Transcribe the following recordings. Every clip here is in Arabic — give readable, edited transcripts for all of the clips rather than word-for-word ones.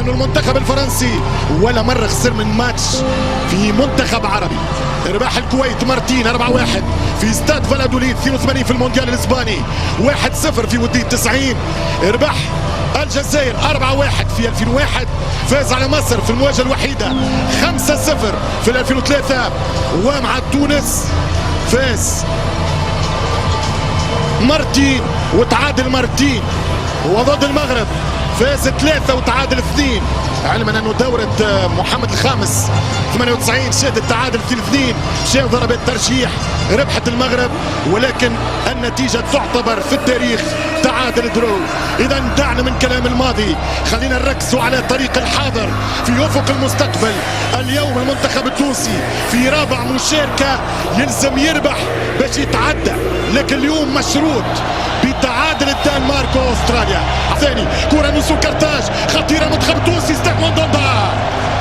المنتخب الفرنسي ولا مرة خسر من ماتش في منتخب عربي. رباح الكويت مارتين 4-1 في استاد فالادوليد 82 في المونديال الاسباني. 1-0 في ودية 90. رباح الجزائر 4-1 في 2001. فاز على مصر في المواجهة الوحيدة 5-0 في 2003. ومع تونس فاز مارتين وتعادل مارتين. وضد المغرب فاز 3 وتعادل 2. علما انه دورة محمد الخامس 98 شهد التعادل 2-2. مشاو ضربات ترجيح ربحت المغرب، ولكن النتيجة تعتبر في التاريخ تعادل درو. اذا دعنا من كلام الماضي، خلينا نركزوا على طريق الحاضر في افق المستقبل. اليوم المنتخب التونسي في رابع مشاركة يلزم يربح باش يتعدى، لكن اليوم مشروط بتعادل الدنمارك واستراليا. ثاني كرة نص كرتاج خطيرة المنتخب التونسي. ستيف موندوندا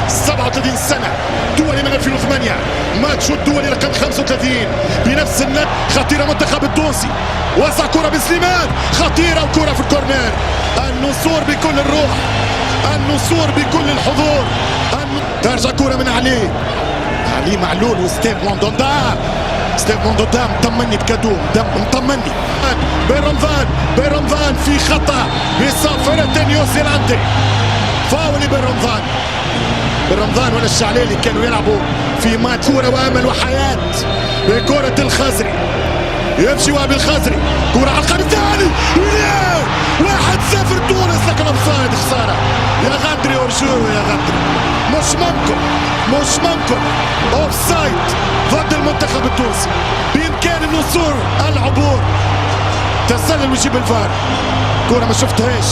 37 سنة، دولي من 2008، ماتش الدولي رقم 35 بنفس النت. خطيرة المنتخب التونسي، وسع كرة بسليمان خطيرة وكرة في الكورنر. النصور بكل الروح، النصور بكل الحضور. ترجع كرة من علي معلول وستيف موندوندا. ستيف موندوندا مطمني بكادو، مطمني. بن رمضان في خطأ بصافرة نيوزيلندي. فاول بن رمضان ولا الشعليلي كانوا يلعبوا في ماتش كورة وامل وحياة بكرة الخزري. يمشي وابي الخزري، كرة على القائم الثاني 1-0 تونس، لكن اوفسايد. خسارة يا غندري، ارجوه يا غندري، مش ممكن اوفسايد ضد المنتخب التونسي. بامكان النصور العبور، تسلل ويجيب الفار. كرة ما شفتهاش،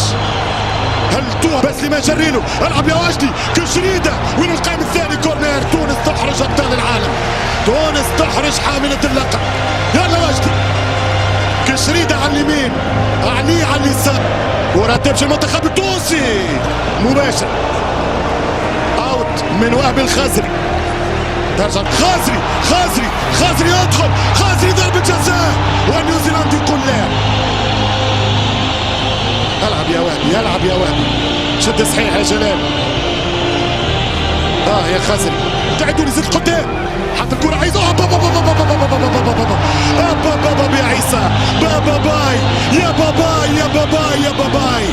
هل توه بس لما جريله. العب يا وجدي كشريده، وين القائم الثاني كورنر. تونس تحرج ابطال العالم، تونس تحرج حاملة اللقب. يلا وجدي كشريده على اليمين، علي على اليسار. كرة تمشي المنتخب التونسي مباشر، اوت من وهبي الخزري. ترجع خازري يدخل، خازري ضربة جزاء والنيوزيلندي يقول لا. يلعب يا وهبي، شد صحيح يا جلال. يا خازري تعدوا نزل قدام، حتى الكرة عايزة بابا يا عيسى، باي يا باي.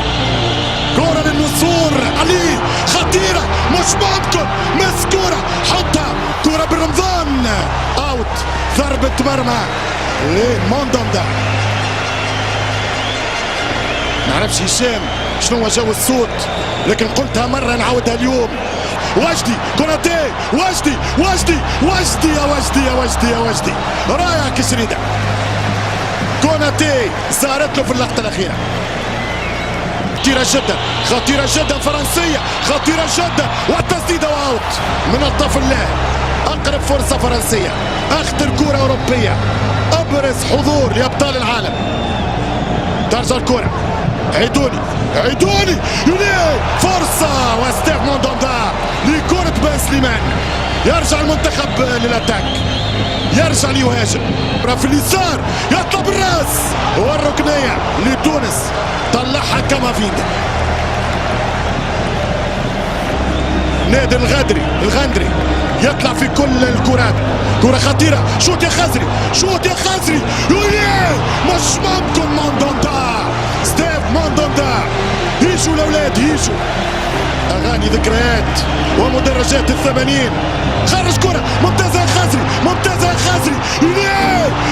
كرة للنصور، علي خطيرة مش ممكن، مسكورة حطها. كرة بالرمضان اوت، ضربة مرمى لموندوندا. نعرفش هشام شنو جو الصوت، لكن قلتها مرة نعاودها اليوم. وجدي كوناتي، وجدي يا وجدي رايح كشريدة. كوناتي صارت له في اللقطة الأخيرة. خطيرة جدا فرنسية، خطيرة جدا، والتسديدة واوت من الطرف اللاعب. أقرب فرصة فرنسية، أخطر كرة أوروبية، أبرز حضور لأبطال العالم. ترجع الكرة عيدوني فرصة، وستيف موندوندا لكرة بن سليمان. يرجع المنتخب للاتاك، يرجع ليهاجم في اليسار، يطلع بالراس والركنية لتونس، طلعها كامافينجا. نادي الغندري يطلع في كل الكرات. كرة خطيرة، شوت يا خزري مش ممكن. ستيف موندوندا يجوا الاولاد، يجوا اغاني ذكريات ومدرجات ال80. خرج كرة ممتازة يا خزري،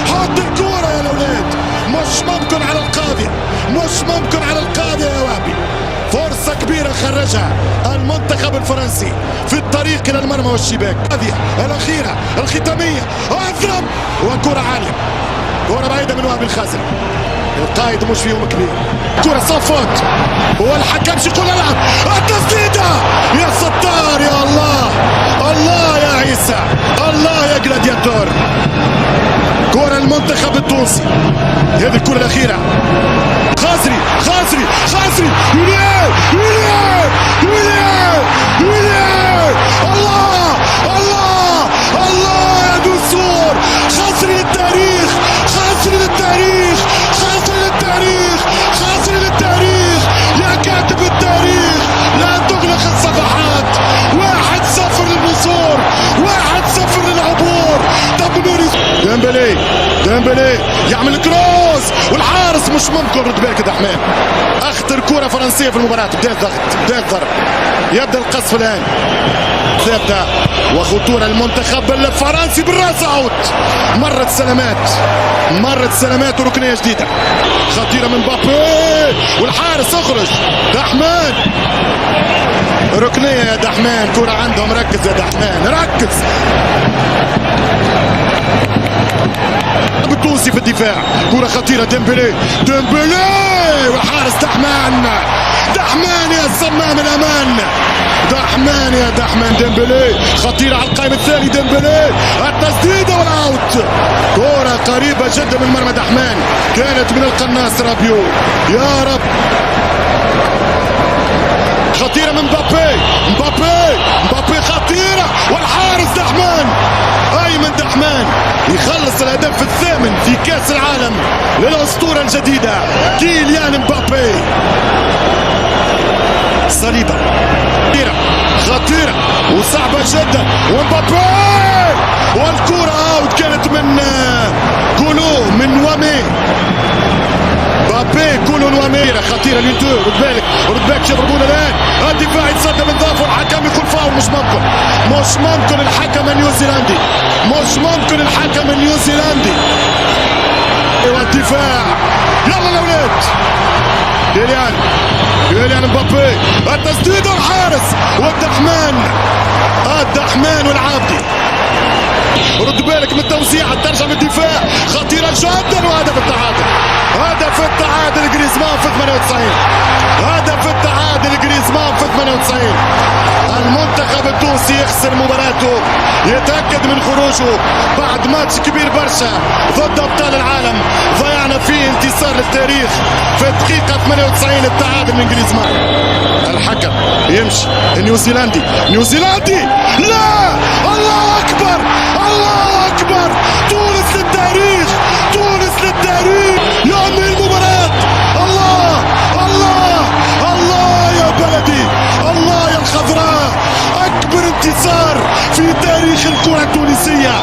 حط الكرة يا الاولاد. مش ممكن على القاضية يا وهبي. فرصة كبيرة خرجها المنتخب الفرنسي في الطريق الى المرمى والشباك. هذه الاخيرة الختامية، اضرب وكرة عالية، كرة بعيدة من وهبي الخزري. القائد مش فيهم كبير، كرة صفت والحكم يقول العب. التسديدة يا ستار، يا الله يا عيسى، الله يا جلادياتور. كرة المنتخب التونسي، هذه الكرة الأخيرة. خازري الله يا نصور. خازري للتاريخ، يا كاتب التاريخ، لا تغلق الصفحة. ديمبلي يعمل كروس والحارس مش ممكن. رد بالك دحمان، اخطر كره فرنسيه في المباراه. بدا الضغط، بدا الضرب، يبدا القصف الان. ثابته وخطوره المنتخب الفرنسي بالراس اوت. مرت سلامات وركنيه جديده خطيره من مبابي والحارس اخرج. دحمان ركنيه يا دحمان، كره عندهم. ركز يا دحمان، ركز. التونسي في الدفاع، كره خطيره. ديمبلي والحارس دحمان يا صمام الامان. دحمان يا دحمان. ديمبلي خطيره على القائم الثاني. ديمبلي التسديده والاوت. كره قريبه جدا من مرمى دحمان، كانت من القناص رابيو. يا رب، خطيره من مبابي خطيره والحارس دحمان. ايمن دحمان يخلص الهدف الثامن في كاس العالم للاسطوره الجديده كيليان مبابي. صليبه خطيره وصعبه جدا ومبابي والكره اوت. كانت من وامي. مبابي وامي خطيره لينتو. رد بالك يضربون الان. الدفاع يتصدى من ضعف والحكم يقول فاول. مش ممكن الحكم النيوزيلندي. والدفاع، يلا الاولاد. كيليان مبابي التسديد والحارس والدحمان والعابدي. رد بالك من التوزيع، ترجع من الدفاع خطيره جدا. وهدف التعادل جريزمان في 98. المنتخب التونسي يخسر مباراته، يتأكد من خروجه بعد ماتش كبير برشا ضد أبطال العالم. ضيعنا فيه انتصار للتاريخ في الدقيقة 98. التعادل من جريزمان. الحكم يمشي. النيوزيلندي لا. الله أكبر تونس للتاريخ يوم المباراة. الله يا بلدي، الله يا الخضراء. أكبر انتصار في تاريخ الكرة التونسية